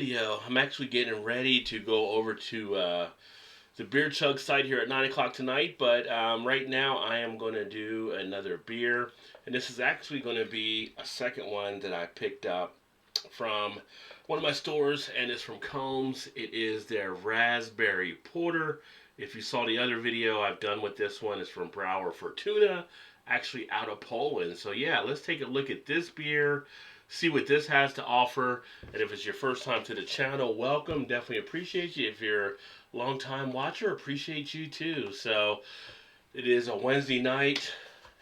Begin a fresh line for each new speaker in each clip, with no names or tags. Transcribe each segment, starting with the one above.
Video. I'm actually getting ready to go over to the beer chug site here at 9 o'clock tonight, but right now I am going to do another beer, and this is actually going to be a second one that I picked up from one of my stores, and it's from Komes. It is their Raspberry Porter. If you saw the other video I've done with this one, it's from Brower Fortuna, actually out of Poland. So yeah, let's take a look at this beer, see what this has to offer, and if it's your first time to the channel, welcome. Definitely appreciate you. If you're a long time watcher, appreciate you too. So it is a Wednesday night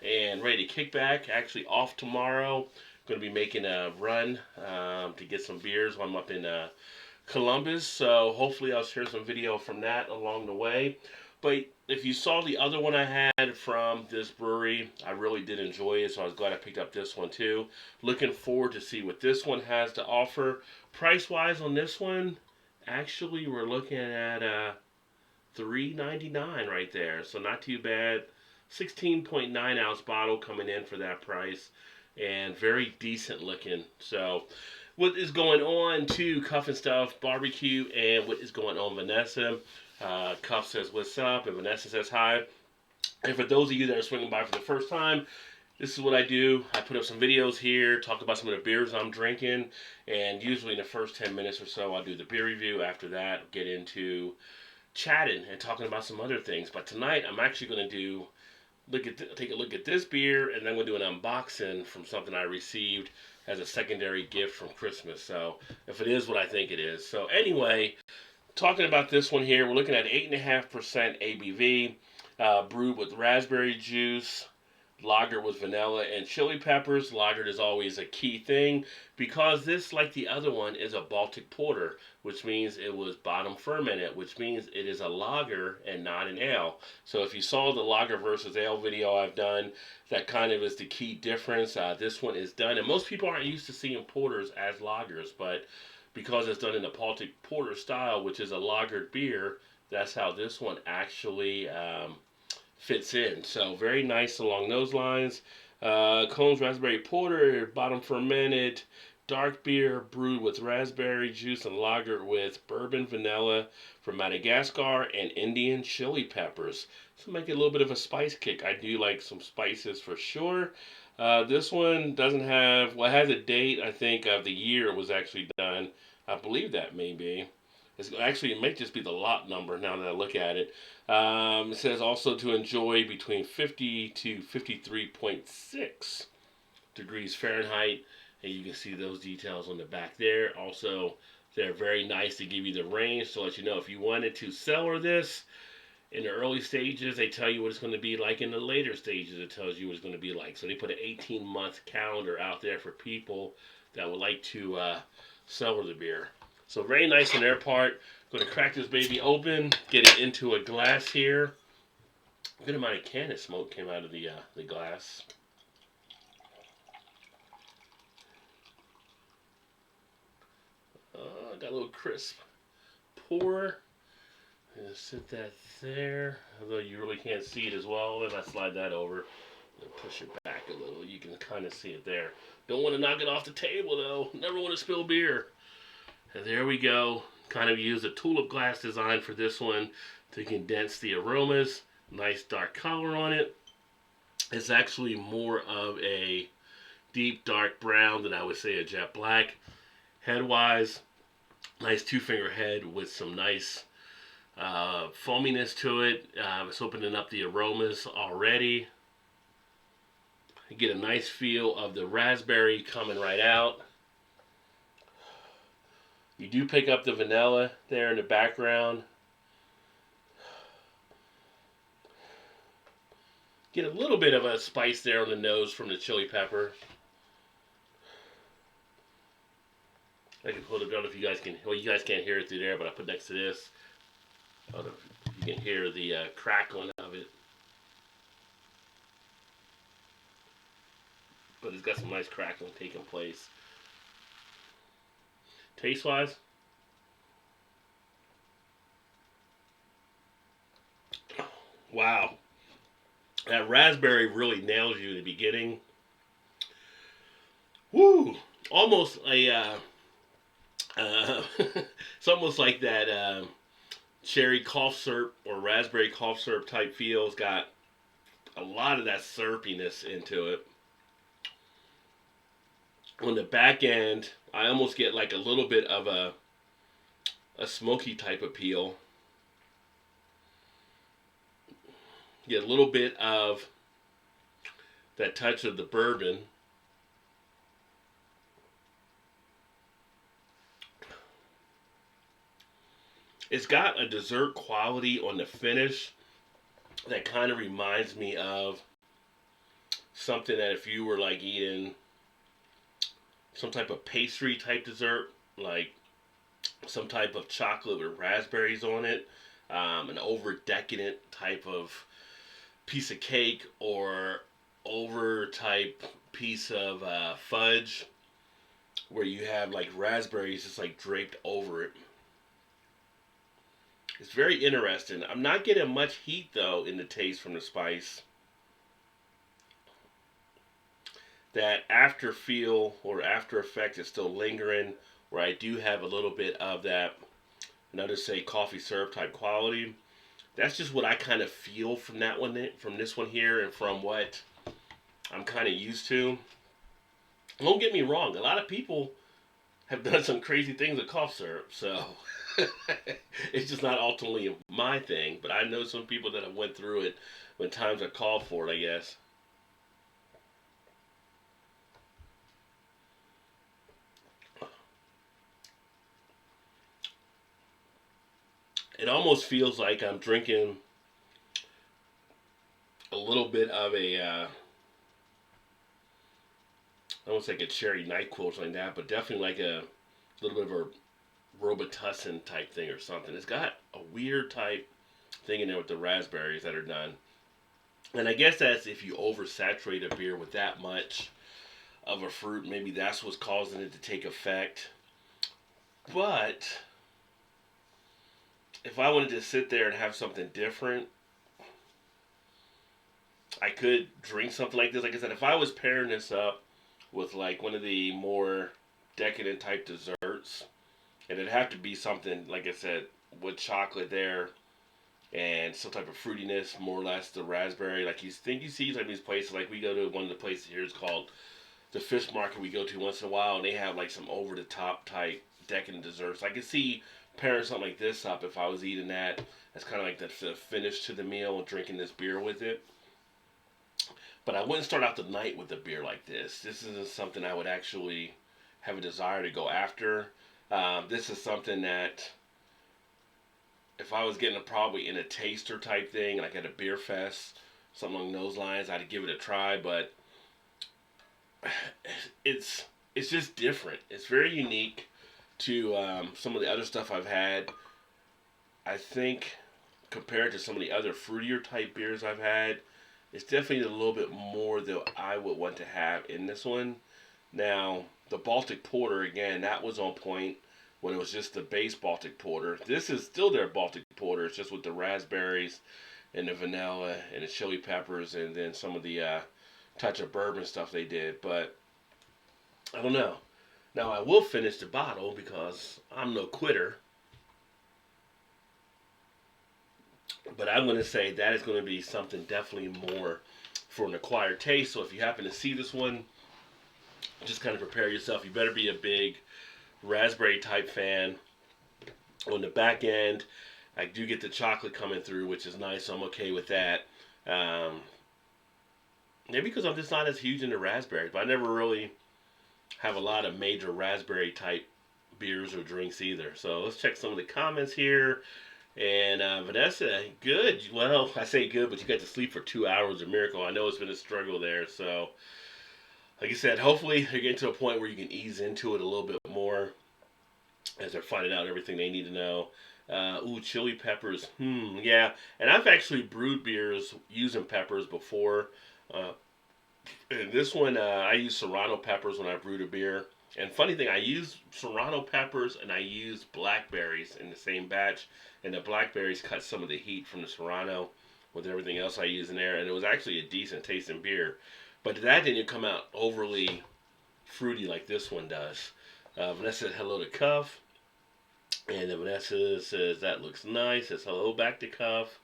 and ready to kick back. Actually off tomorrow. Going to be making a run to get some beers while I'm up in Columbus. So hopefully I'll share some video from that along the way. But if you saw the other one I had from this brewery, I really did enjoy it. So I was glad I picked up this one too. Looking forward to see what this one has to offer. Price wise on this one, actually we're looking at $3.99 right there. So not too bad. 16.9 ounce bottle coming in for that price, and very decent looking. So what is going on to Cuff and Stuff Barbecue, and what is going on, Vanessa? Cuff says what's up, and Vanessa says hi. And for those of you that are swinging by for the first time, this is what I do. I put up some videos here, talk about some of the beers I'm drinking, and usually in the first 10 minutes or so, I'll do the beer review. After that, get into chatting and talking about some other things. But tonight, I'm actually going to take a look at this beer, and then we'll do an unboxing from something I received as a secondary gift from Christmas. So if it is what I think it is. So anyway, talking about this one here, we're looking at 8.5% ABV, brewed with raspberry juice, lagered with vanilla and chili peppers. Lagered is always a key thing because this, like the other one, is a Baltic porter, which means it was bottom fermented, which means it is a lager and not an ale. So if you saw the lager versus ale video I've done, that kind of is the key difference. This one is done, and most people aren't used to seeing porters as lagers, but because it's done in the Baltic porter style, which is a lagered beer, that's how this one actually fits in. So very nice along those lines. Komes Raspberry Porter, bottom fermented, dark beer brewed with raspberry juice and lagered with bourbon vanilla from Madagascar and Indian chili peppers. So make it a little bit of a spice kick. I do like some spices for sure. This one doesn't have, well, it has a date, I think, of the year it was actually done. I believe that may be. It may just be the lot number now that I look at it. It says also to enjoy between 50 to 53.6 degrees Fahrenheit. And you can see those details on the back there. Also, they're very nice to give you the range to let you know if you wanted to cellar this. In the early stages, they tell you what it's going to be like. In the later stages, it tells you what it's going to be like. So they put an 18-month calendar out there for people that would like to cellar the beer. So very nice on their part. Going to crack this baby open, get it into a glass here. A good amount of can of smoke came out of the glass. Got a little crisp pour. Just sit that there. Although you really can't see it as well. If I slide that over and push it back a little, you can kind of see it there. Don't want to knock it off the table though. Never want to spill beer. And there we go. Kind of use a tulip glass design for this one to condense the aromas. Nice dark color on it. It's actually more of a deep dark brown than I would say a jet black. Head-wise, nice two-finger head with some nice foaminess to it. It's opening up the aromas already. You get a nice feel of the raspberry coming right out. You do pick up the vanilla there in the background. Get a little bit of a spice there on the nose from the chili pepper. I can hold it down if you guys can. Well, you guys can't hear it through there, but I put next to this. I don't know if you can hear the crackling of it. But it's got some nice crackling taking place. Taste wise, wow. That raspberry really nails you in the beginning. Woo! Almost a It's almost like that cherry cough syrup or raspberry cough syrup type feel. It's got a lot of that syrupiness into it. On the back end, I almost get like a little bit of a smoky type of peel. Get a little bit of that touch of the bourbon. It's got a dessert quality on the finish that kind of reminds me of something that if you were like eating some type of pastry type dessert, like some type of chocolate with raspberries on it, an over decadent type of piece of cake or over type piece of fudge where you have like raspberries just like draped over it. It's very interesting. I'm not getting much heat though in the taste from the spice. That after feel or after effect is still lingering, where I do have a little bit of that, another say coffee syrup type quality. That's just what I kind of feel from that one, from this one here, and from what I'm kind of used to. Don't get me wrong, a lot of people have done some crazy things with cough syrup, so it's just not ultimately my thing. But I know some people that have went through it when times are called for it, I guess. It almost feels like I'm drinking a little bit of a, I won't say like a cherry NyQuil or something like that, but definitely like a little bit of a Robitussin type thing or something. It's got a weird type thing in there with the raspberries that are done. And I guess that's if you oversaturate a beer with that much of a fruit, maybe that's what's causing it to take effect. But if I wanted to sit there and have something different, I could drink something like this. Like I said, if I was pairing this up with like one of the more decadent type desserts, and it'd have to be something like I said with chocolate there and some type of fruitiness, more or less the raspberry. Like you think you see like these places, like we go to one of the places here is called the fish market we go to once in a while, and they have like some over the top type decadent desserts. I could see pairing something like this up if I was eating that. That's kind of like the finish to the meal and drinking this beer with it. But I wouldn't start out the night with a beer like this. This isn't something I would actually have a desire to go after. This is something that if I was getting probably in a taster type thing, like at a beer fest, something along those lines, I'd give it a try. But it's it's just different. It's very unique to some of the other stuff I've had. I think compared to some of the other fruitier type beers I've had, it's definitely a little bit more that I would want to have in this one. Now, the Baltic Porter, again, that was on point when it was just the base Baltic Porter. This is still their Baltic Porter. It's just with the raspberries and the vanilla and the chili peppers and then some of the touch of bourbon stuff they did. But I don't know. Now, I will finish the bottle because I'm no quitter. But I'm going to say that is going to be something definitely more for an acquired taste. So if you happen to see this one, just kind of prepare yourself. You better be a big raspberry type fan. On the back end, I do get the chocolate coming through, which is nice. So I'm okay with that. Um, Maybe because I'm just not as huge into raspberries, but I never really have a lot of major raspberry type beers or drinks either. So let's check some of the comments here. And Vanessa, good. Well, I say good, but you got to sleep for 2 hours, a miracle. I know it's been a struggle there. So, like I said, hopefully you're getting to a point where you can ease into it a little bit more as they're finding out everything they need to know. Chili peppers. Yeah. And I've actually brewed beers using peppers before. Uh, and this one, I use serrano peppers when I brewed a beer. And funny thing, I use serrano peppers and I use blackberries in the same batch. And the blackberries cut some of the heat from the serrano with everything else I use in there. And it was actually a decent tasting beer. But that didn't come out overly fruity like this one does. Vanessa said hello to Cuff. And then Vanessa says, that looks nice. Says hello back to Cuff.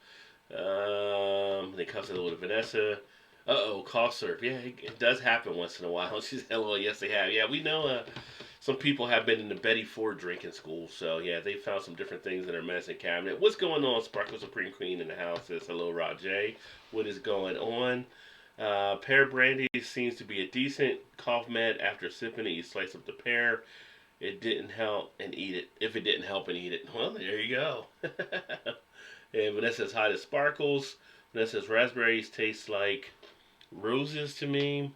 Then Cuff says hello to Vanessa. Uh-oh, cough syrup. Yeah, it does happen once in a while. She said, hello, yes they have. Yeah, we know some people have been in the Betty Ford drinking school. So, yeah, they found some different things in their medicine cabinet. What's going on? Sparkle Supreme Queen in the house says, hello, Rod J. What is going on? Pear brandy seems to be a decent cough med. After sipping it, you slice up the pear. It didn't help and eat it. If it didn't help and eat it, well, there you go. And Vanessa says hi to Sparkles. Vanessa says raspberries taste like roses to me.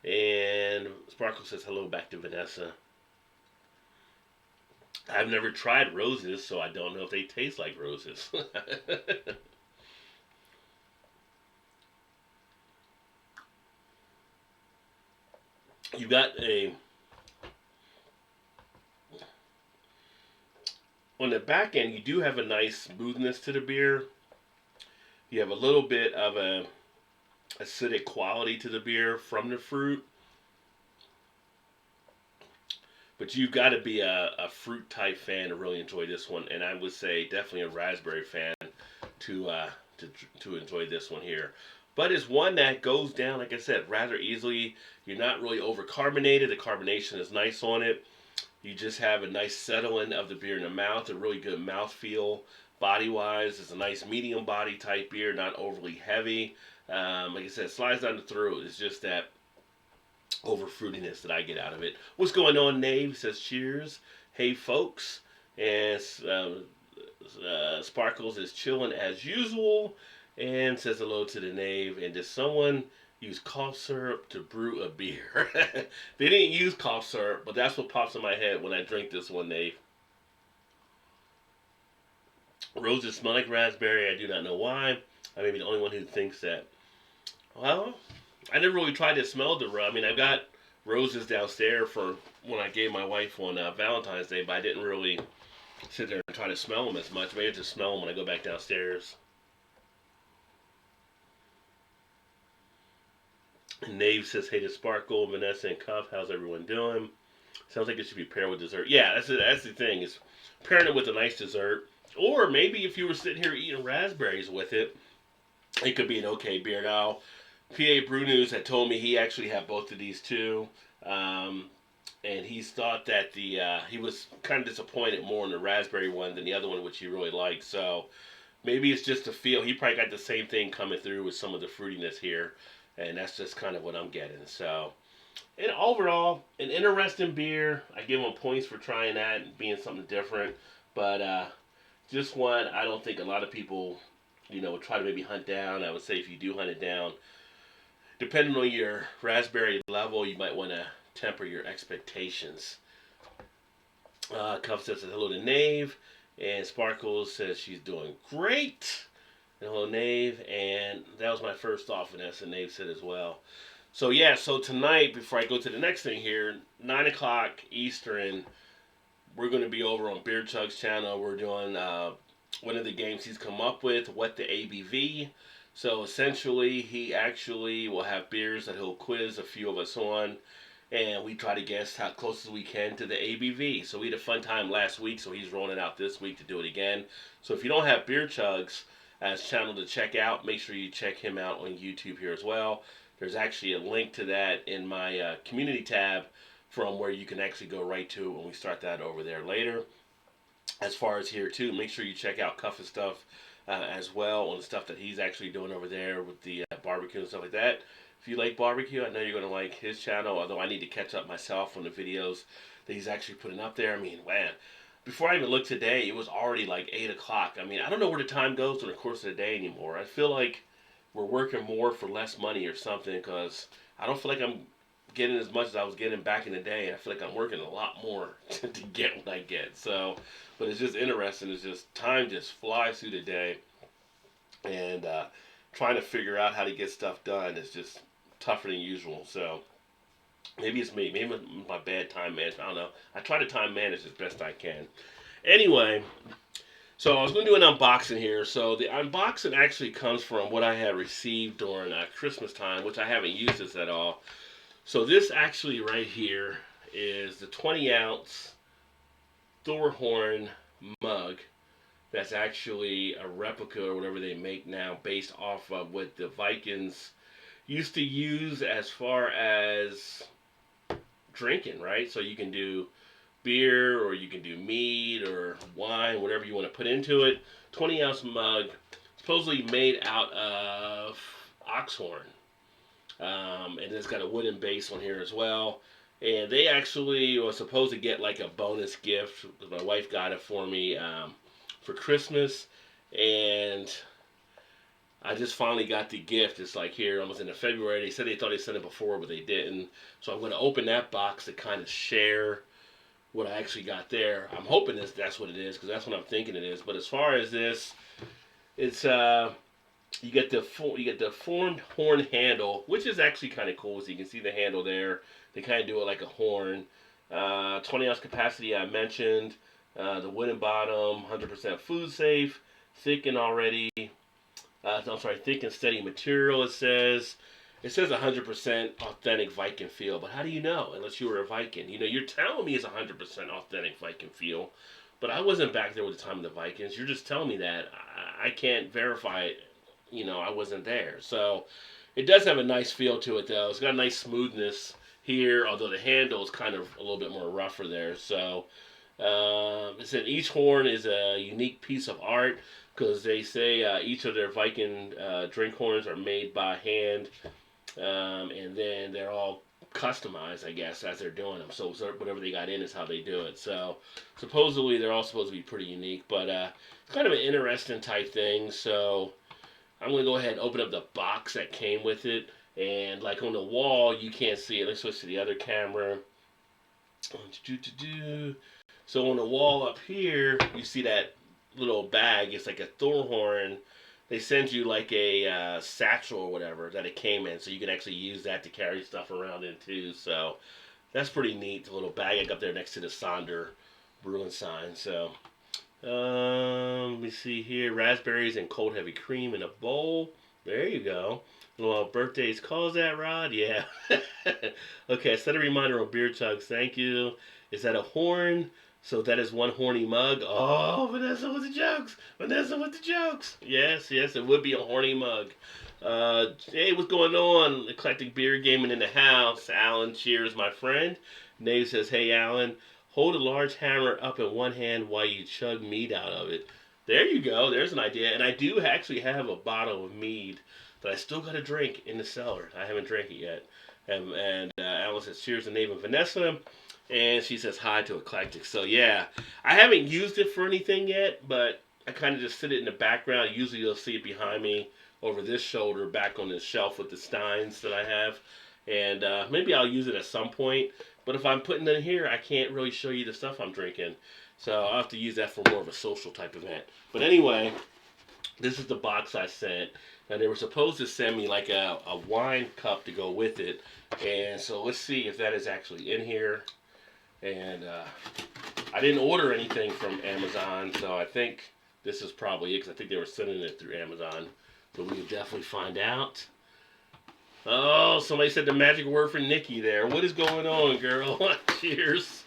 And Sparkles says hello back to Vanessa. I've never tried roses, so I don't know if they taste like roses. You got a on the back end. You do have a nice smoothness to the beer. You have a little bit of a acidic quality to the beer from the fruit, but you've got to be a fruit type fan to really enjoy this one. And I would say definitely a raspberry fan to to enjoy this one here. But it's one that goes down, like I said, rather easily. You're not really over carbonated. The carbonation is nice on it. You just have a nice settling of the beer in the mouth, a really good mouth feel. Body wise, it's a nice medium body type beer, not overly heavy. Like I said, it slides down the throat. It's just that over fruitiness that I get out of it. What's going on, Nave? Says cheers. Hey, folks. And Sparkles is chilling as usual and says hello to the Nave. And does someone use cough syrup to brew a beer? They didn't use cough syrup, but that's what pops in my head when I drink this one, Nave. Roses smell like raspberry. I do not know why. I may be the only one who thinks that. Well, I never really tried to smell the rose. I mean, I've got roses downstairs for when I gave my wife on Valentine's Day, but I didn't really sit there and try to smell them as much. Maybe I just smell them when I go back downstairs. And Nave says, hey to Sparkle, Vanessa, and Cuff. How's everyone doing? Sounds like it should be paired with dessert. Yeah, that's the thing, is pairing it with a nice dessert. Or maybe if you were sitting here eating raspberries with it, it could be an okay beer. Now, PA Brew News had told me he actually had both of these too. And he's thought that he was kind of disappointed more in the raspberry one than the other one, which he really liked. So maybe it's just a feel. He probably got the same thing coming through with some of the fruitiness here, and that's just kind of what I'm getting. So, and overall, an interesting beer. I give him points for trying that and being something different. But just one I don't think a lot of people, would try to maybe hunt down. I would say if you do hunt it down, depending on your raspberry level, you might want to temper your expectations. Cuff says hello to Nave, and Sparkles says she's doing great. And hello, Nave, and that was my first off, Vanessa. Nave said as well. So yeah, so tonight, before I go to the next thing here, 9 o'clock Eastern, we're going to be over on Beer Chug's channel. We're doing one of the games he's come up with, What the ABV. So essentially, he actually will have beers that he'll quiz a few of us on, and we try to guess how close as we can to the ABV. So we had a fun time last week, so he's rolling it out this week to do it again. So if you don't have Beer Chugs as channel to check out, make sure you check him out on YouTube here as well. There's actually a link to that in my community tab from where you can actually go right to when we start that over there later. As far as here too, make sure you check out Cuff's stuff as well on the stuff that he's actually doing over there with the barbecue and stuff like that. If you like barbecue, I know you're going to like his channel, although I need to catch up myself on the videos that he's actually putting up there. I mean, man, before I even looked today, it was already like 8 o'clock. I mean, I don't know where the time goes in the course of the day anymore. I feel like we're working more for less money or something, because I don't feel like I'm getting as much as I was getting back in the day. I feel like I'm working a lot more to get what I get. So, but it's just interesting. It's just time just flies through the day, and trying to figure out how to get stuff done is just tougher than usual. So maybe it's me. Maybe it's my bad time management. I don't know. I try to time manage as best I can. Anyway, so I was going to do an unboxing here. So the unboxing actually comes from what I had received during Christmas time, which I haven't used this at all. So this actually right here is the 20 ounce Thorhorn mug that's actually a replica or whatever they make now based off of what the Vikings used to use as far as drinking, right? So you can do beer or you can do mead or wine, whatever you want to put into it. 20-ounce mug, supposedly made out of oxhorn. And it's got a wooden base on here as well. And they actually were supposed to get like a bonus gift. My wife got it for me for Christmas. And I just finally got the gift. It's like here, almost into February. They said they thought they sent it before, but they didn't. So I'm going to open that box to kind of share what I actually got there. I'm hoping that's what it is, because that's what I'm thinking it is. But as far as this, it's you get the formed horn handle, which is actually kind of cool. So you can see the handle there. They kind of do it like a horn. 20-ounce capacity I mentioned. The wooden bottom, 100% food safe, thick and already. Thick and steady material. It says 100% authentic Viking feel, but how do you know unless you were a Viking? You know, you're telling me it's 100% authentic Viking feel, but I wasn't back there with the time of the Vikings. You're just telling me that. I can't verify it. You know, I wasn't there. So it does have a nice feel to it, though. It's got a nice smoothness here, although the handle is kind of a little bit more rougher there. So it said each horn is a unique piece of art, because they say each of their Viking drink horns are made by hand. And then they're all customized, I guess, as they're doing them. So whatever they got in is how they do it. So supposedly they're all supposed to be pretty unique, but it's kind of an interesting type thing. So I'm going to go ahead and open up the box that came with it. And like on the wall, you can't see it. Let's switch to the other camera. So on the wall up here, you see that little bag. It's like a Thor horn. They send you like a satchel or whatever that it came in, so you can actually use that to carry stuff around in too. So that's pretty neat. The little bag I got there next to the Sonder brewing sign. So let me see here: raspberries and cold heavy cream in a bowl. There you go. Well, birthdays calls that, Rod? Yeah. Okay, set a reminder on beer chugs. Thank you. Is that a horn? So that is one horny mug. Oh, Vanessa with the jokes. Vanessa with the jokes. Yes, it would be a horny mug. Hey, what's going on? Eclectic beer gaming in the house. Alan cheers, my friend. Nave says, hey, Alan, hold a large hammer up in one hand while you chug mead out of it. There you go. There's an idea. And I do actually have a bottle of mead that I still got to drink in the cellar. I haven't drank it yet. And Alan says, cheers to Nave and Vanessa. And she says hi to Eclectic. So yeah, I haven't used it for anything yet, but I kind of just sit it in the background. Usually you'll see it behind me over this shoulder, back on this shelf with the steins that I have. And maybe I'll use it at some point. But if I'm putting it in here, I can't really show you the stuff I'm drinking. So I'll have to use that for more of a social type event. But anyway, this is the box I sent. And they were supposed to send me like a wine cup to go with it. And so let's see if that is actually in here. And I didn't order anything from Amazon, so I think this is probably it, because I think they were sending it through Amazon. So we can definitely find out. Oh, somebody said the magic word for Nikki there. What is going on, girl? Cheers.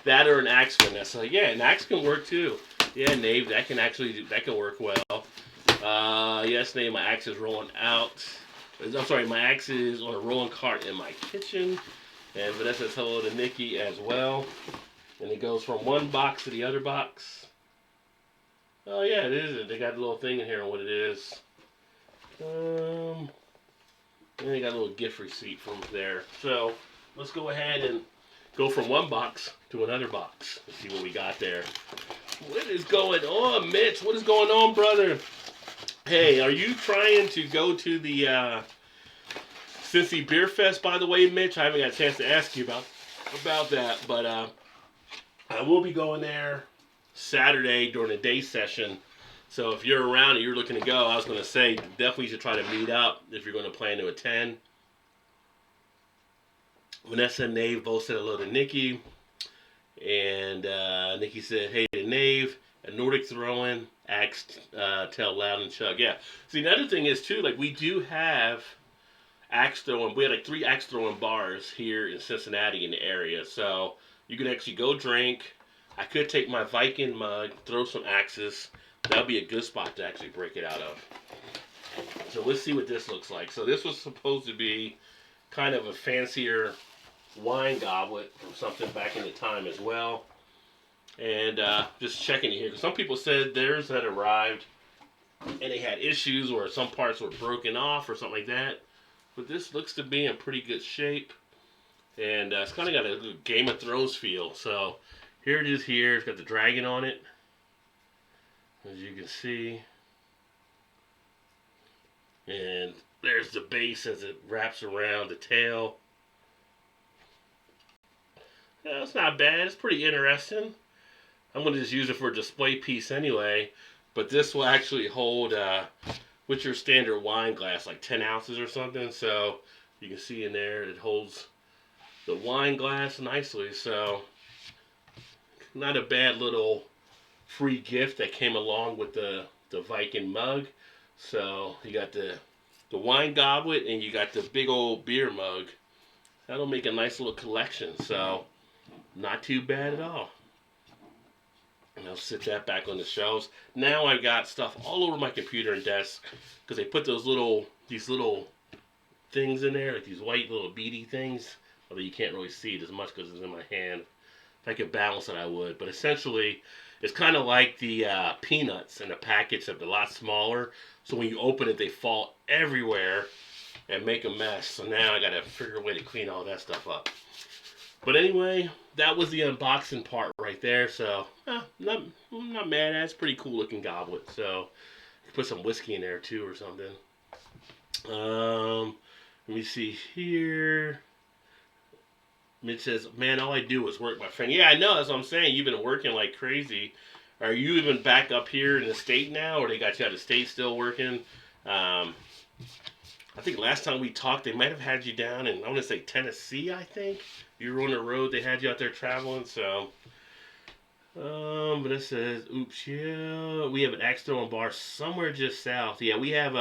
That or an axe, Vanessa. Yeah, an axe can work too. Yeah, Nave, that can work well. Yes, Nave, my axe is rolling out. I'm sorry, my axe is on a rolling cart in my kitchen. And Vanessa says hello to Nikki as well. And it goes from one box to the other box. Oh yeah, it is. They got a little thing in here on what it is. And they got a little gift receipt from there. So let's go ahead and go from one box to another box. Let's see what we got there. What is going on, Mitch? What is going on, brother? Hey, are you trying to go to the Cincy Beer Fest, by the way, Mitch? I haven't got a chance to ask you about that, but I will be going there Saturday during a day session. So if you're around and you're looking to go, I was going to say definitely should try to meet up if you're going to plan to attend. Vanessa and Nave both said hello to Nikki. And Nikki said, hey to Nave. A Nordic throwing, axe, tell loud and chug. Yeah. See, another thing is, too, like, we do have axe throwing. We had like 3 axe throwing bars here in Cincinnati in the area. So you can actually go drink. I could take my Viking mug, throw some axes. That'd be a good spot to actually break it out of. So let's see what this looks like. So this was supposed to be kind of a fancier wine goblet from something back in the time as well. And just checking it here, because some people said theirs had arrived and they had issues or some parts were broken off or something like that. But this looks to be in pretty good shape. And it's kind of got a Game of Thrones feel. So here it is here. It's got the dragon on it, as you can see. And there's the base as it wraps around the tail. Yeah, it's not bad. It's pretty interesting. I'm going to just use it for a display piece anyway. But this will actually hold, with your standard wine glass, like 10 ounces or something. So you can see in there it holds the wine glass nicely. So not a bad little free gift that came along with the Viking mug. So you got the wine goblet and you got the big old beer mug. That'll make a nice little collection. So not too bad at all. And I'll sit that back on the shelves. Now I've got stuff all over my computer and desk because they put these little things in there, like these white little beady things. Although you can't really see it as much because it's in my hand. If I could balance it, I would. But essentially, it's kind of like the peanuts in a package, except a lot smaller. So when you open it, they fall everywhere and make a mess. So now I got to figure a way to clean all that stuff up. But anyway, that was the unboxing part right there. So, not mad at it. It's a pretty cool looking goblet. So, you can put some whiskey in there too or something. Let me see here. Mitch says, man, all I do is work, my friend. Yeah, I know. That's what I'm saying. You've been working like crazy. Are you even back up here in the state now, or they got you out of state still working? I think last time we talked, they might have had you down in, I want to say Tennessee, I think. You were on the road, they had you out there traveling, so. But it says, oops, yeah. We have an axe throwing bar somewhere just south. Yeah, we have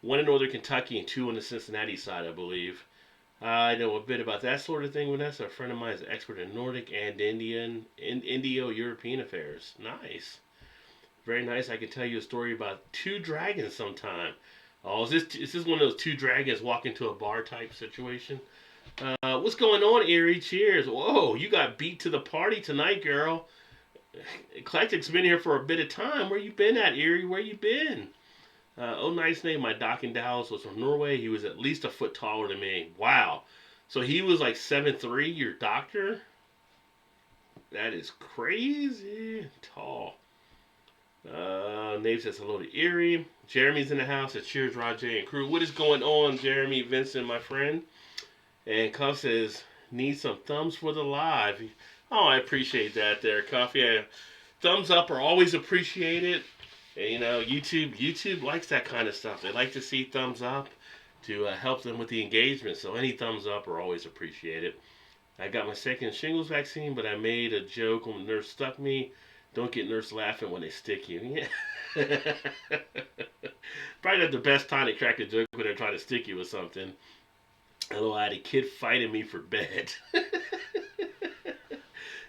one in northern Kentucky and two on the Cincinnati side, I believe. I know a bit about that sort of thing, Vanessa. A friend of mine is an expert in Nordic and Indo-European affairs. Nice. Very nice. I can tell you a story about two dragons sometime. Oh, is this one of those two dragons walk into a bar type situation? What's going on, Erie? Cheers. Whoa, you got beat to the party tonight, girl. Eclectic's been here for a bit of time. Where you been at, Erie? Where you been? Oh, nice name. My doc in Dallas was from Norway. He was at least a foot taller than me. Wow. So he was like 7'3", your doctor? That is crazy tall. Nate says hello to Erie. Jeremy's in the house. It's cheers, Rajay and crew. What is going on, Jeremy, Vincent, my friend? And Cuff says, need some thumbs for the live. Oh, I appreciate that there, Cuff. Yeah, thumbs up are always appreciated. And, you know, YouTube likes that kind of stuff. They like to see thumbs up to help them with the engagement. So any thumbs up are always appreciated. I got my second shingles vaccine, but I made a joke when the nurse stuck me. Don't get nurse laughing when they stick you. Yeah. Probably not the best time to crack a joke when they're trying to stick you with something. Hello, I had a kid fighting me for bed.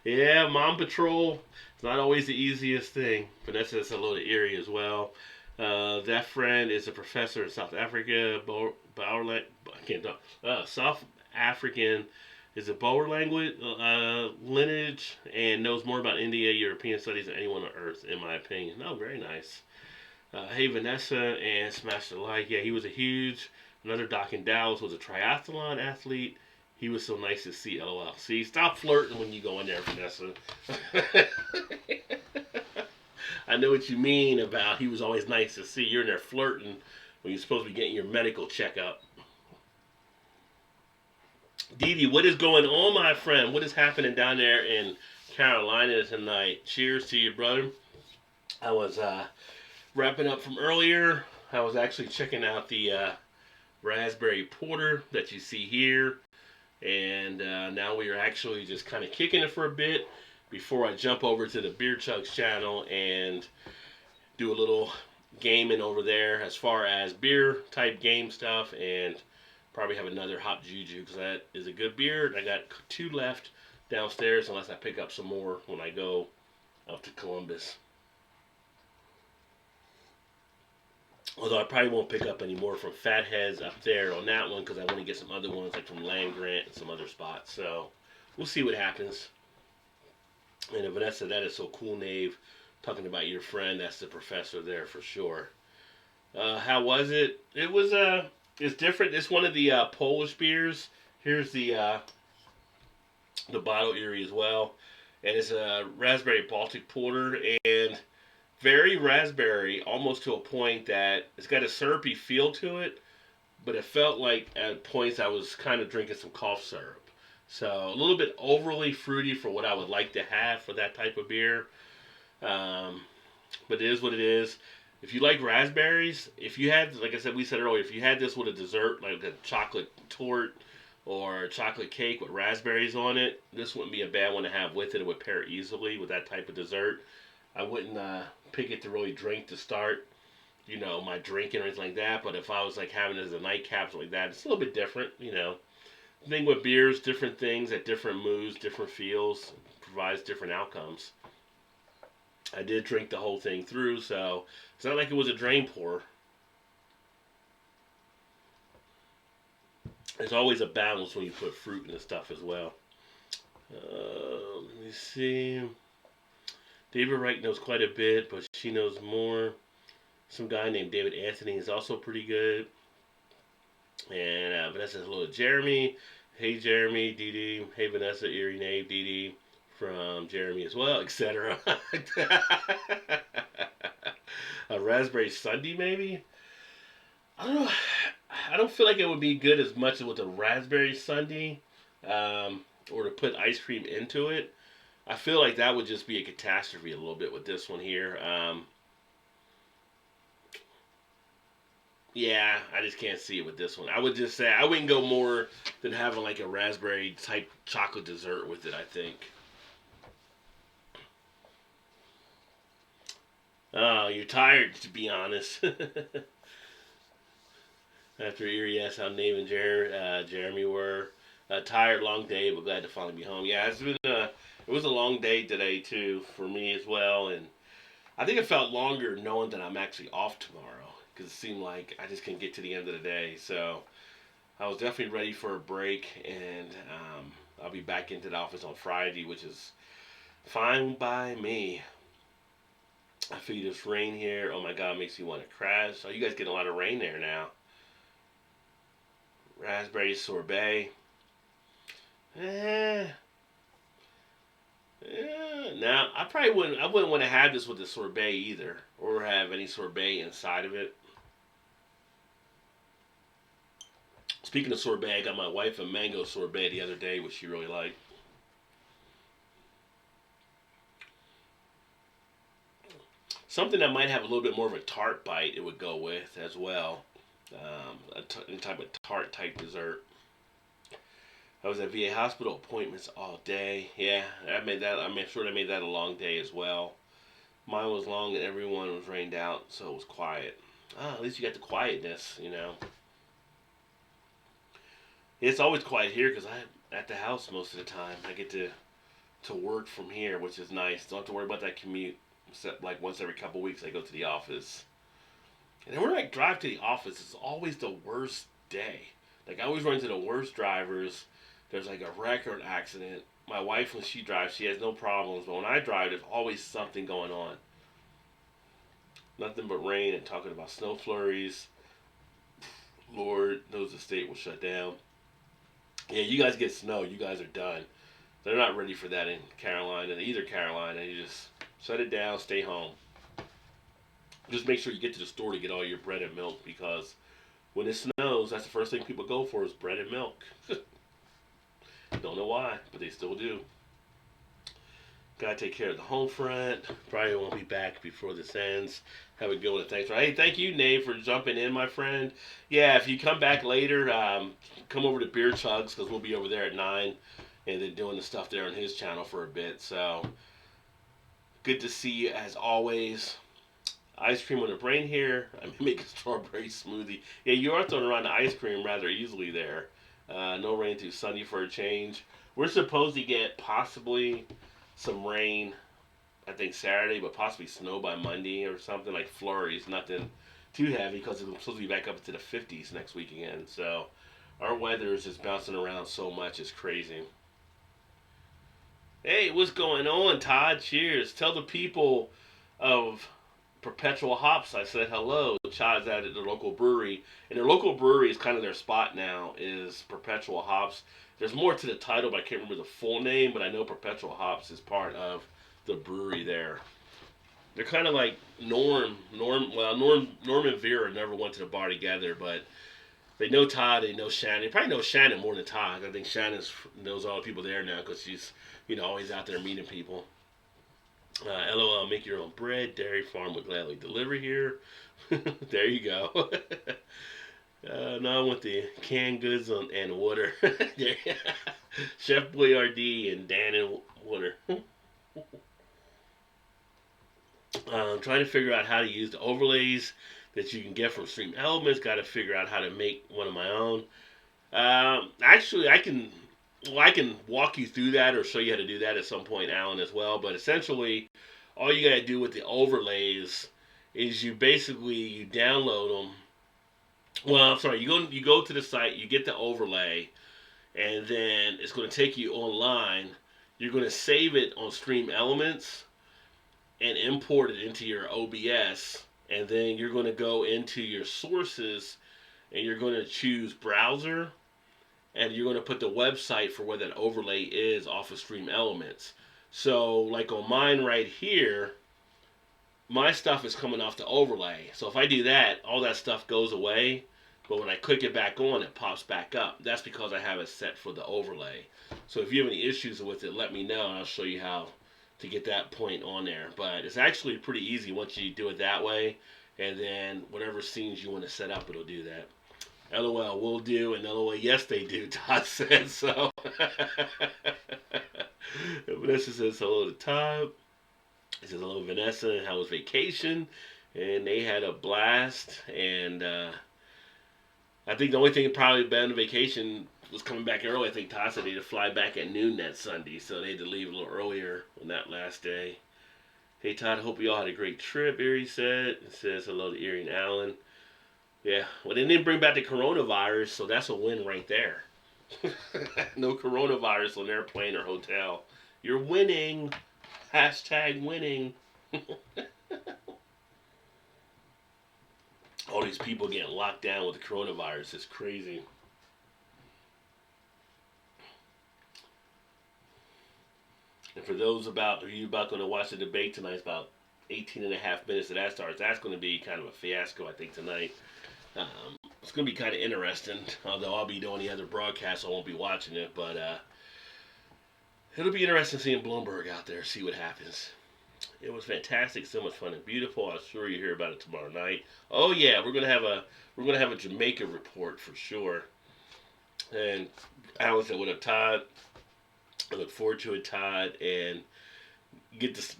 Yeah, Mom Patrol. It's not always the easiest thing. Vanessa says hello to Erie as well. That friend is a professor in South Africa. I can't talk. South African is a Boer language lineage and knows more about India, European studies than anyone on earth, in my opinion. Oh, very nice. Hey, Vanessa and Smash the Like. Yeah, he was another doc in Dallas was a triathlon athlete. He was so nice to see, LOL. See, stop flirting when you go in there, Vanessa. I know what you mean about he was always nice to see. You're in there flirting when you're supposed to be getting your medical checkup. Dee Dee, what is going on, my friend? What is happening down there in Carolina tonight? Cheers to you, brother. I was wrapping up from earlier. I was actually checking out the raspberry porter that you see here. And now we are actually just kind of kicking it for a bit before I jump over to the Beer Chugs channel and do a little gaming over there as far as beer type game stuff, and probably have another hot juju because that is a good beer. I got two left, downstairs unless I pick up some more when I go up to Columbus. Although I probably won't pick up any more from Fatheads up there on that one because I want to get some other ones like from Land Grant and some other spots. So we'll see what happens. And Vanessa, that is so cool, Nave. Talking about your friend, that's the professor there for sure. How was it? It's different. It's one of the Polish beers. Here's the bottle Erie as well, and it's a raspberry Baltic porter and very raspberry, almost to a point that it's got a syrupy feel to it, but it felt like at points I was kind of drinking some cough syrup. So a little bit overly fruity for what I would like to have for that type of beer. Um, but it is what it is. If you like raspberries, if you had, like I said, we said earlier, if you had this with a dessert, like a chocolate torte or a chocolate cake with raspberries on it, this wouldn't be a bad one to have with it. It would pair easily with that type of dessert. I wouldn't pick it to really drink to start, my drinking or anything like that. But if I was like having it as a nightcap like that, it's a little bit different. The thing with beers, different things at different moods, different feels, provides different outcomes. I did drink the whole thing through, so it's not like it was a drain pour. There's always a balance when you put fruit in the stuff as well. Let me see. David Wright knows quite a bit, but she knows more. Some guy named David Anthony is also pretty good. And Vanessa says hello to Jeremy. Hey Jeremy, Dee Dee. Hey Vanessa, Erie, Nave, Dee Dee. From Jeremy as well, etc. A raspberry sundae, maybe? I don't know. I don't feel like it would be good as much as with a raspberry sundae, or to put ice cream into it. I feel like that would just be a catastrophe a little bit with this one here. Yeah, I just can't see it with this one. I would just say I wouldn't go more than having like a raspberry type chocolate dessert with it, I think. Oh, you're tired, to be honest. After Erie asked how Nave and Jeremy were. Tired, long day, but glad to finally be home. Yeah, it was a long day today too for me as well, and I think it felt longer knowing that I'm actually off tomorrow because it seemed like I just couldn't get to the end of the day. So I was definitely ready for a break, and I'll be back into the office on Friday, which is fine by me. I feel this rain here. Oh my God, makes me want to crash. So you guys getting a lot of rain there now. Raspberry sorbet. Eh, Now I probably wouldn't. I wouldn't want to have this with the sorbet either, or have any sorbet inside of it. Speaking of sorbet, I got my wife a mango sorbet the other day, which she really liked. Something that might have a little bit more of a tart bite, it would go with as well. Any type of tart type dessert. I was at VA hospital appointments all day. Yeah, I made that. I made sure I made that a long day as well. Mine was long and everyone was rained out, so it was quiet. At least you got the quietness. It's always quiet here because I'm at the house most of the time. I get to work from here, which is nice. Don't have to worry about that commute. Except like once every couple weeks, I go to the office. And then when I drive to the office, it's always the worst day. Like I always run into the worst drivers. There's like a wreck or an accident. My wife, when she drives, she has no problems. But when I drive, there's always something going on. Nothing but rain and talking about snow flurries. Lord knows the state will shut down. Yeah, you guys get snow. You guys are done. They're not ready for that in Carolina, either Carolina. You just shut it down, stay home. Just make sure you get to the store to get all your bread and milk because when it snows, that's the first thing people go for is bread and milk. Don't know why, but they still do. Gotta take care of the home front. Probably won't be back before this ends. Have a good one. Thanks. Hey, thank you, Nate, for jumping in, my friend. Yeah, if you come back later, come over to Beer Chugs because we'll be over there at 9 and then doing the stuff there on his channel for a bit. So, good to see you as always. Ice cream on the brain here. I'm making a strawberry smoothie. Yeah, you are throwing around the ice cream rather easily there. No rain, too sunny for a change. We're supposed to get possibly some rain, I think Saturday, but possibly snow by Monday or something, like flurries. Nothing too heavy because it's supposed to be back up into the 50s next week again. So our weather is just bouncing around so much, it's crazy. Hey, what's going on, Todd? Cheers. Tell the people of Perpetual Hops I said hello. Chad's at the local brewery, and their local brewery is kind of their spot now. Is Perpetual Hops. There's more to the title, but I can't remember the full name. But I know Perpetual Hops is part of the brewery there. They're kind of like Norm and Vera never went to the bar together, but they know Todd, they know Shannon. They probably know Shannon more than Todd. I think Shannon knows all the people there now because she's, always out there meeting people. LOL, make your own bread. Dairy Farm would gladly deliver here. There you go. Now I want the canned goods and water. Chef Boyardee and Dan and water. I'm trying to figure out how to use the overlays that you can get from Stream Elements. Got to figure out how to make one of my own. Actually, I can walk you through that or show you how to do that at some point, Alan, as well. But essentially, all you gotta do with the overlays is you download them. Well, I'm sorry, you go to the site, you get the overlay, and then it's going to take you online. You're going to save it on Stream Elements and import it into your OBS, and then you're going to go into your sources and you're going to choose browser, and you're going to put the website for where that overlay is off of Stream Elements. So, like on mine right here, my stuff is coming off the overlay. So if I do that, all that stuff goes away. But when I click it back on, it pops back up. That's because I have it set for the overlay. So if you have any issues with it, let me know, and I'll show you how to get that point on there. But it's actually pretty easy once you do it that way. And then whatever scenes you want to set up, it'll do that. LOL will do, and LOL yes they do, Todd said so. Vanessa says hello to Todd. He says hello Vanessa, how was vacation? And they had a blast. And I think the only thing that probably been on vacation was coming back early. I think Todd said they had to fly back at noon that Sunday, so they had to leave a little earlier on that last day. Hey Todd, hope you all had a great trip, Erie said. It says hello to Erie and Alan. Yeah, well, they didn't bring back the coronavirus, so that's a win right there. No coronavirus on airplane or hotel. You're winning. Hashtag winning. All these people getting locked down with the coronavirus is crazy. And for those of you about going to watch the debate tonight, it's about 18 and a half minutes that starts. That's going to be kind of a fiasco, I think, tonight. It's going to be kind of interesting, although I'll be doing the other broadcast, so I won't be watching it. But it'll be interesting seeing Bloomberg out there, see what happens. It was fantastic, so much fun and beautiful. I'm sure you hear about it tomorrow night. Oh yeah, we're gonna have a Jamaica report for sure. And Alan said, "What up, Todd? I look forward to it, Todd." And get this.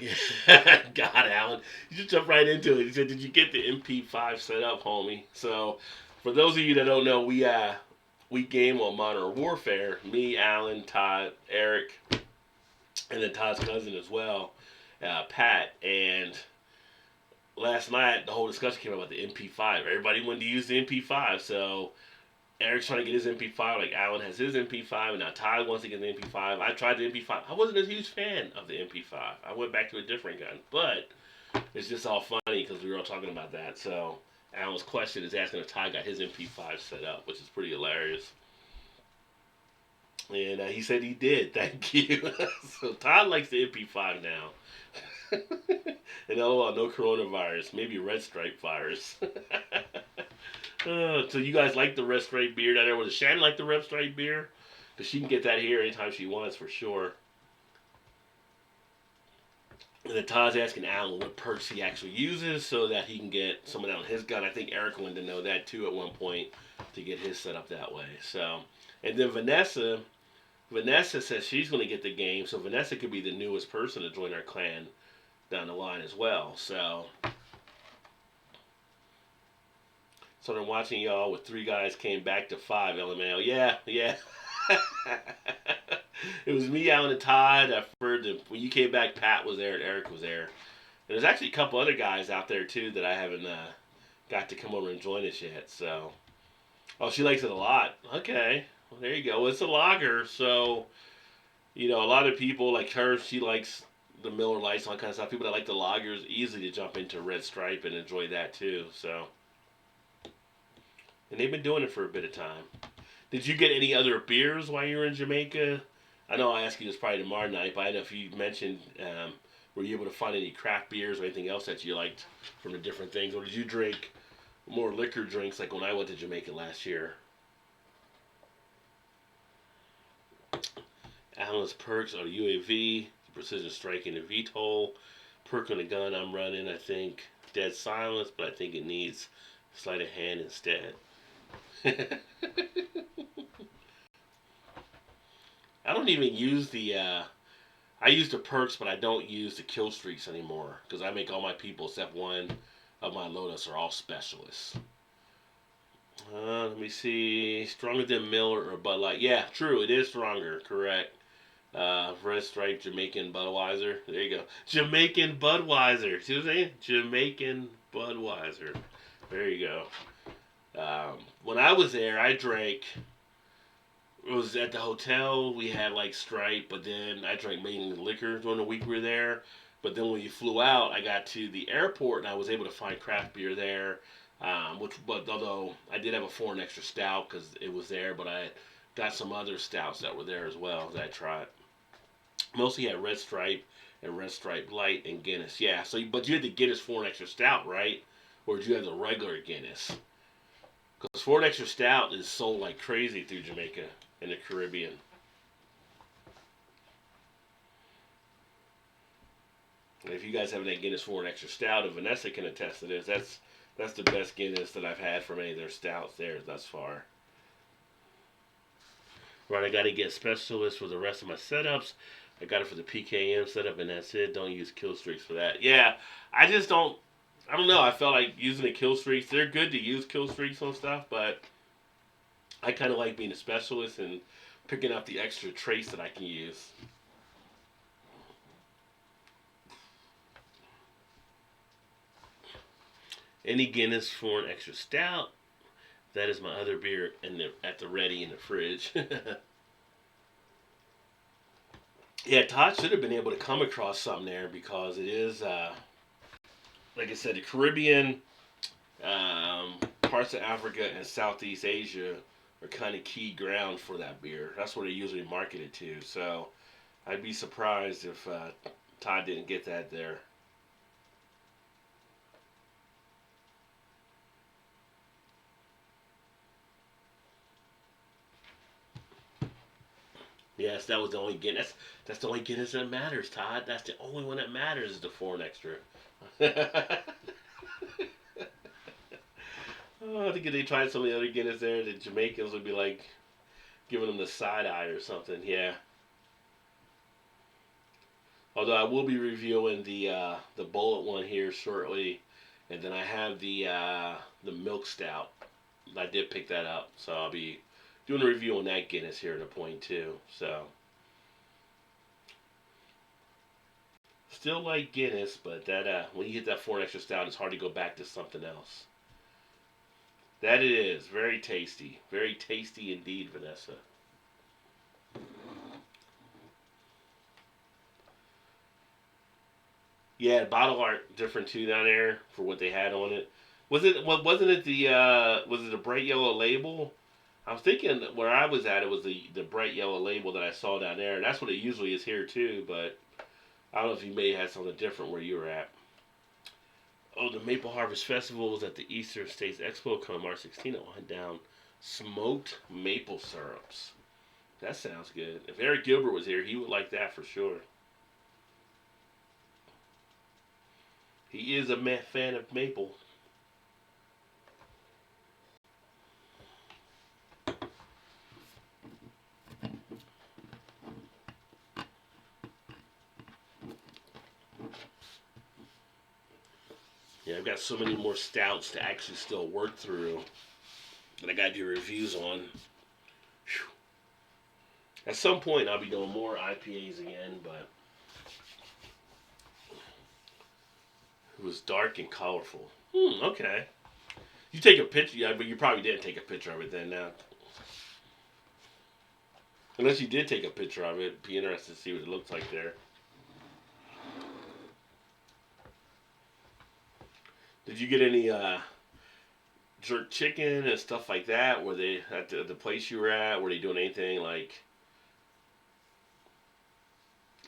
God, Alan, you just jump right into it. He said, "Did you get the MP5 set up, homie?" So, for those of you that don't know, we game on Modern Warfare. Me, Alan, Todd, Eric, and then Todd's cousin as well, Pat. And last night, the whole discussion came about the MP5. Everybody wanted to use the MP5, so Eric's trying to get his MP5, like Alan has his MP5, and now Todd wants to get the MP5. I tried the MP5. I wasn't a huge fan of the MP5. I went back to a different gun, but it's just all funny because we were all talking about that. So Alan's question is asking if Todd got his MP5 set up, which is pretty hilarious. And he said he did. Thank you. So Todd likes the MP5 now. And no coronavirus. Maybe red stripe virus. So you guys like the red stripe beer down there? Does Shannon like the red stripe beer? Because she can get that here anytime she wants for sure. And then Todd's asking Alan what perks he actually uses so that he can get some of that on his gun. I think Eric wanted to know that too at one point to get his set up that way. So, and then Vanessa says she's going to get the game, so Vanessa could be the newest person to join our clan down the line as well. So I'm watching y'all with 3 guys came back to 5 LMAO. Yeah. It was me, Alan, and Todd. I heard that when you came back, Pat was there and Eric was there. And there's actually a couple other guys out there too that I haven't got to come over and join us yet. So, oh, she likes it a lot. Okay, well, there you go. Well, it's a lager, so a lot of people like her. She likes the Miller Lights, all that kind of stuff. People that like the lagers, easy to jump into Red Stripe and enjoy that too. So, and they've been doing it for a bit of time. Did you get any other beers while you were in Jamaica? I know I asked you this probably tomorrow night, but I don't know if you mentioned, were you able to find any craft beers or anything else that you liked from the different things? Or did you drink more liquor drinks like when I went to Jamaica last year? Allen's Perks or UAV, Precision Strike and the VTOL. Perk on the gun I'm running, I think. Dead Silence, but I think it needs sleight of hand instead. I don't even use I use the perks, but I don't use the kill streaks anymore because I make all my people except one of my Lotus are all specialists. Let me see. Stronger than Miller or Bud Light. Yeah, true. It is stronger. Correct. Red Stripe Jamaican Budweiser. There you go. Jamaican Budweiser. See what I'm saying? Jamaican Budweiser. There you go. When I was there, I drank. It was at the hotel. We had like Stripe, but then I drank mainly liquor during the week we were there. But then when you flew out, I got to the airport and I was able to find craft beer there. But although I did have a foreign extra stout because it was there, but I got some other stouts that were there as well that I tried. Mostly had Red Stripe and Red Stripe Light and Guinness. Yeah. So, but you had the Guinness foreign extra stout, right? Or did you have the regular Guinness? Because foreign extra stout is sold like crazy through Jamaica and the Caribbean. And if you guys have that Guinness foreign extra stout, and Vanessa can attest to this, that's the best Guinness that I've had from any of their stouts there thus far. Right, I got to get specialists for the rest of my setups. I got it for the PKM setup, and that's it. Don't use kill streaks for that. Yeah, I just don't. I don't know. I felt like using the kill streaks. They're good to use kill streaks on stuff, but I kind of like being a specialist and picking up the extra trace that I can use. Any Guinness for an extra stout. That is my other beer at the ready in the fridge. Yeah, Todd should have been able to come across something there because it is, like I said, the Caribbean, parts of Africa, and Southeast Asia are kind of key ground for that beer. That's where they usually market it to. So I'd be surprised if Todd didn't get that there. Yes, that was the only Guinness. That's the only Guinness that matters, Todd. That's the only one that matters is the foreign extra. Oh, I think if they tried some of the other Guinness there, the Jamaicans would be like giving them the side eye or something. Yeah. Although I will be reviewing the bullet one here shortly, and then I have the milk stout. I did pick that up, so I'll be doing a review on that Guinness here in a point too. So still like Guinness, but that when you hit that four extra stout, it's hard to go back to something else. That it is very tasty indeed, Vanessa. Yeah, bottle art different too down there for what they had on it. Wasn't it the was it a bright yellow label? I was thinking where I was at, it was the bright yellow label that I saw down there, and that's what it usually is here too. But I don't know if you may have had something different where you were at. Oh, the Maple Harvest Festival was at the Eastern States Expo coming March 16th. It went down smoked maple syrups. That sounds good. If Eric Gilbert was here, he would like that for sure. He is a fan of maple. Yeah, I've got so many more stouts to actually still work through that I got to do reviews on. Whew. At some point, I'll be doing more IPAs again, but it was dark and colorful. Okay. You take a picture, yeah, but you probably didn't take a picture of it then. Now, unless you did take a picture of it, be interested to see what it looks like there. Did you get any jerk chicken and stuff like that? Were they at the place you were at? Were they doing anything like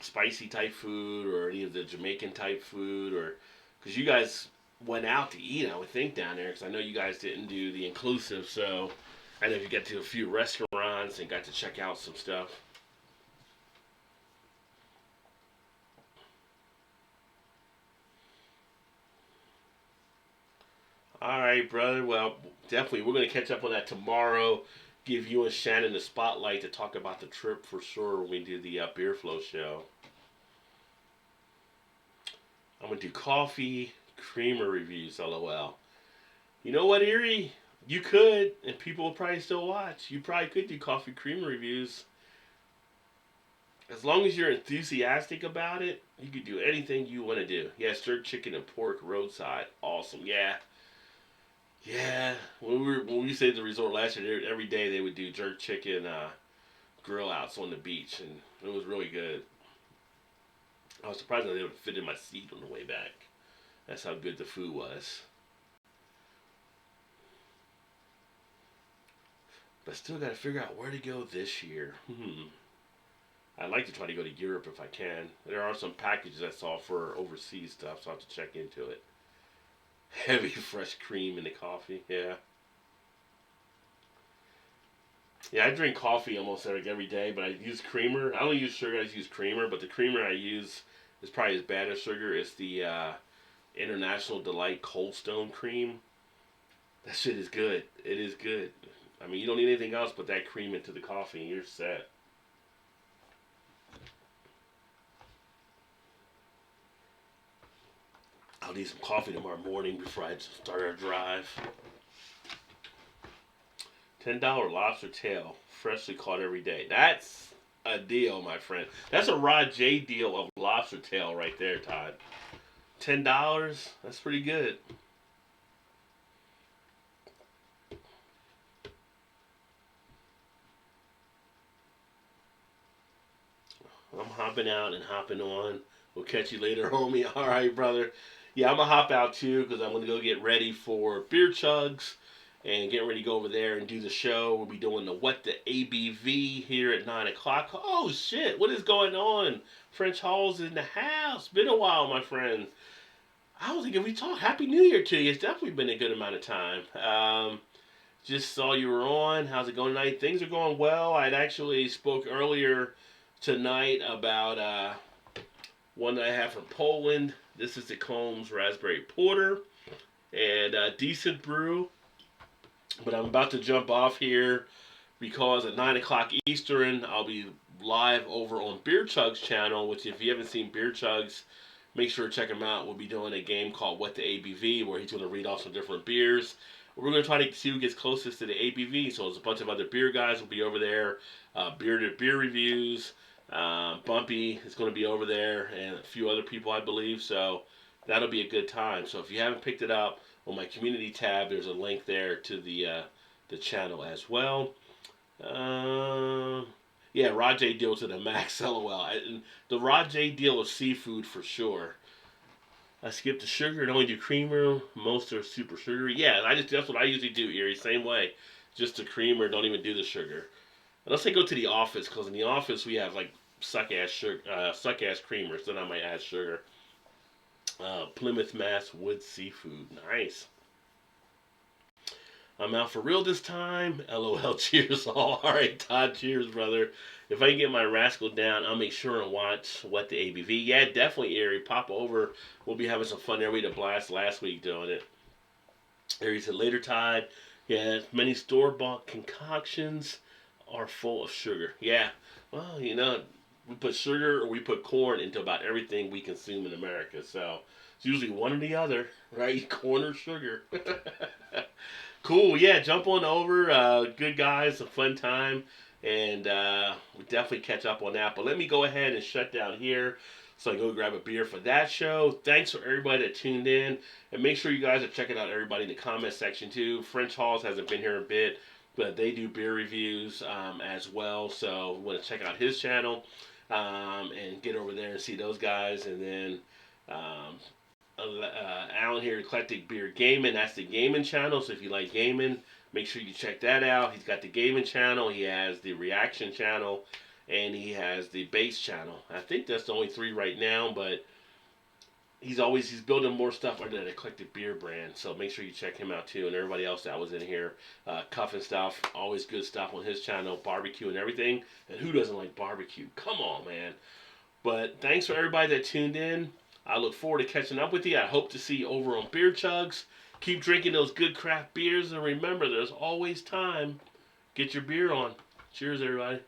spicy type food or any of the Jamaican type food, or because you guys went out to eat, I would think down there, because I know you guys didn't do the inclusive, so I know you got to a few restaurants and got to check out some stuff. All right, brother. Well, definitely we're gonna catch up on that tomorrow. Give you and Shannon the spotlight to talk about the trip for sure when we do the Beer Flow show. I'm gonna do coffee creamer reviews. LOL. You know what, Erie? You could, and people will probably still watch. You probably could do coffee creamer reviews. As long as you're enthusiastic about it, you could do anything you want to do. Yeah, jerk chicken and pork roadside. Awesome. Yeah. Yeah. When we stayed at the resort last year, every day they would do jerk chicken grill outs on the beach, and it was really good. I was surprised that they would fit in my seat on the way back. That's how good the food was. But I still got to figure out where to go this year. I'd like to try to go to Europe if I can. There are some packages I saw for overseas stuff, so I'll have to check into it. Heavy fresh cream in the coffee, yeah. Yeah, I drink coffee almost like every day, but I use creamer. I don't use sugar, I just use creamer, but the creamer I use is probably as bad as sugar. It's the International Delight Cold Stone cream. That shit is good. It is good. I mean, you don't need anything else but that cream into the coffee and you're set. I'll need some coffee tomorrow morning before I start our drive. $10 lobster tail, freshly caught every day. That's a deal, my friend. That's a Rod J deal of lobster tail right there, Todd. $10, that's pretty good. I'm hopping out and hopping on. We'll catch you later, homie. All right, brother. Yeah, I'm gonna hop out too because I'm gonna go get ready for beer chugs and get ready to go over there and do the show. We'll be doing the What the ABV here at 9 o'clock. Oh shit! What is going on? French Hall's in the house. Been a while, my friend. I was thinking we talked. Happy New Year to you. It's definitely been a good amount of time. Just saw you were on. How's it going tonight? Things are going well. I'd actually spoke earlier tonight about one that I have from Poland. This is the Komes Raspberry Porter, and decent brew. But I'm about to jump off here because at 9 o'clock Eastern, I'll be live over on Beer Chugs channel, which if you haven't seen Beer Chugs, make sure to check him out. We'll be doing a game called What the ABV, where he's going to read off some different beers. We're going to try to see who gets closest to the ABV. So there's a bunch of other beer guys will be over there. Beer to beer reviews. Bumpy is going to be over there, and a few other people, I believe. So that'll be a good time. So if you haven't picked it up on my community tab, there's a link there to the channel as well. Yeah, Rod J deal to the max. LOL. And the Rod J deal of seafood for sure. I skip the sugar and only do creamer. Most are super sugary. Yeah, that's what I usually do, Erie. Same way. Just the creamer, don't even do the sugar. Unless I go to the office, because in the office we have like suck ass creamers. Then I might add sugar. Plymouth, Mass. Wood Seafood. Nice. I'm out for real this time. LOL. Cheers all. All right, Todd. Cheers, brother. If I can get my rascal down, I'll make sure and watch What the ABV. Yeah, definitely, Ari. Pop over. We'll be having some fun there. We had a blast last week doing it. Ari said later, Todd. Yeah, many store-bought concoctions are full of sugar. Yeah. Well, we put sugar or we put corn into about everything we consume in America. So it's usually one or the other, right? Corn or sugar. Cool. Yeah, jump on over. Good guys. A fun time. and we definitely catch up on that. But let me go ahead and shut down here so I go grab a beer for that show. Thanks for everybody that tuned in, and make sure you guys are checking out everybody in the comment section too. French Halls hasn't been here a bit, but they do beer reviews as well. So want to check out his channel and get over there and see those guys, and then. Um, Alan here, Eclectic Beer Gaming. That's the gaming channel. So if you like gaming, make sure you check that out. He's got the gaming channel. He has the reaction channel, and he has the bass channel. I think that's the only three right now, but he's building more stuff under that Eclectic Beer brand. So make sure you check him out too, and everybody else that was in here. Cuff and stuff, always good stuff on his channel. Barbecue and everything. And who doesn't like barbecue? Come on, man. But thanks for everybody that tuned in. I look forward to catching up with you. I hope to see you over on Beer Chugs. Keep drinking those good craft beers, and remember, there's always time. Get your beer on. Cheers, everybody.